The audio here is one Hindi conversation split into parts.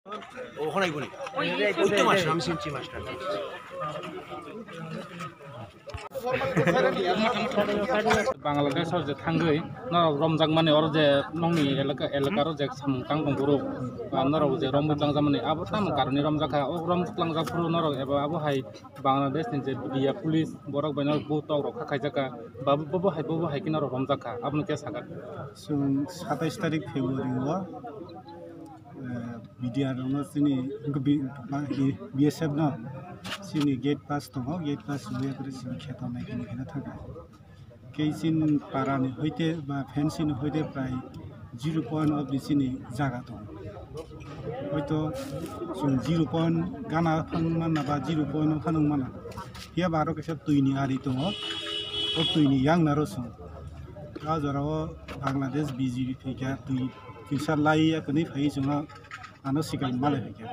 ওখানে বলি কত মাস আমি চিনছি মাস্টার বাংলাদেশ যে থাঙ্গৈ নরক রমজাক মানে ওর যে নংনি এলাকার যে সামকাং দংগুরু নরক যে রমজাক মানে আবো তাম কারণে রমজাকা ও রমজাক পুরো নরক এবা আবো হাই বাংলাদেশ যে বিয়া পুলিশ বরক বাইনার বহুত রক্ষা খাইজাকা বাবু হাই কি নরক রমজাকা আপনি কে সাগাত 27 তারিখ ফেব্রুয়ারি বিডিআর বিএসএফ ন সিনি गेट पास दङ गेट पास हुए सिनि खेताव नायगिरना थाङा केसिन पारानि हयते बा फेन्सिनि हयते प्राय 0 पॉइंट अफ दिसिनि जागा दं हयतो जों 0 पॉइंट गाना फांमाना बा 0 पॉइंट फानमाना या बारो केसे तुइनि आरि दङ ओ तुइनि यांग नारसु गाजराव बांग्लादेश बिजिबि फैगा तुइ फैसा लाइया कनि फै जोंहा आनो सिगां मालाय फैगा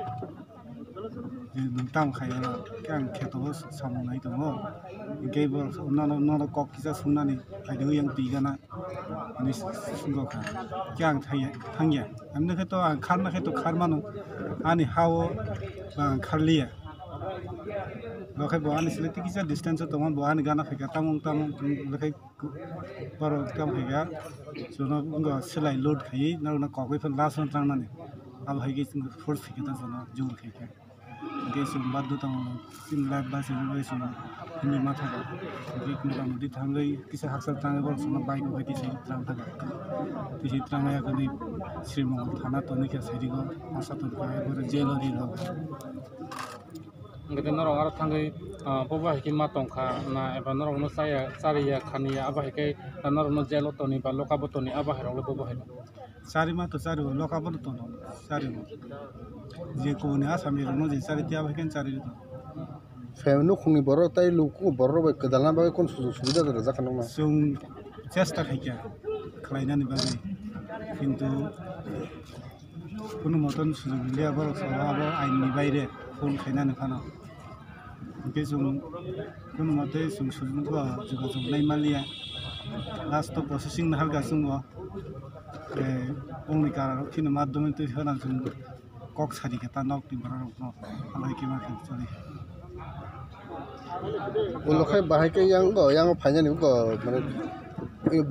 नोंथां खाया क्या खेताव सामनाय दङ गेबर नन कक किसा सुनानै फायदो yang tigana नि सुंगखा क्या थांया आंनो खेतो आं खारना खेतो खारमानो आनि हाव बा खारलिया लखै बहानि सिलेक्ट किसा डिस्टेंस दङ बहानि गाना फैगा तामं लखै पर काम फैगा जोनो उंगा सिलाइ लोड खायै नावना ककैफोर लासन थांनानै अब हायगे फोर्स फैगा जोनो जोर फैगा गेस बादु दङ सिन लाइफ बासे बेसो नि माथा बिक मोटामोटी थाङै किसा हाक्सल थाङै बरसना बाइक बायदि सै थाङ थाङा तिसि थाङाया गनि श्रीमंग थाना तनिका सैरिगो आसातन पाए बर जेलरि ल ngade norok ar thangai bobo haiki ma tongkha na eba norok no chariya khaniya aba haike norok no jelo toni ba lokabo toni aba hairok le bobo hailo सारी मा तो सारी लोकाबो तो सारी जे कोने आसामी रनो जे सारी त्या भकेन सारी तो फेमनु खुंनि बरो ताइ लुकु बरो बे कदालना बे कोन सुबिदा दर जाखान ना जों चेष्टा खायया खालायनानै बागै किन्तु কোনো মতন সুযোগ দিলে আবার সবাবো আইনनि বাইরে ফোন খাইনাनै ফানা ओके जों কোনো মতে जों सुजुगखौ যোগাযোগ नायमालिया लास्ट प्रसेसिं हालगासिनो उननि कारनाव किनु माध्यम तो होना जों कक सारि केता नक तिब्राव आलाय के माखि चले उलखै बाहायके yang फाइनाल को माने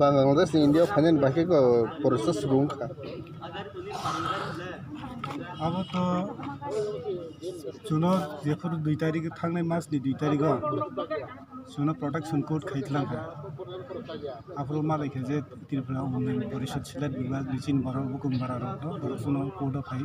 बांग्लादेश इंडिया फाइनाल बाहायके को प्रोसेस रुंखा अब तो जुनो जेफोर 2 तारिख थांनाय मासनि 2 तारिखआव जुनो प्रोटेक्शन कोड खाइतलांखा आफरो मालायखे जे त्रिपुरा उन्नयन परिषद सिलेट विभाग बिचिन बराव बुकुम बराव जुनो कोड फाइ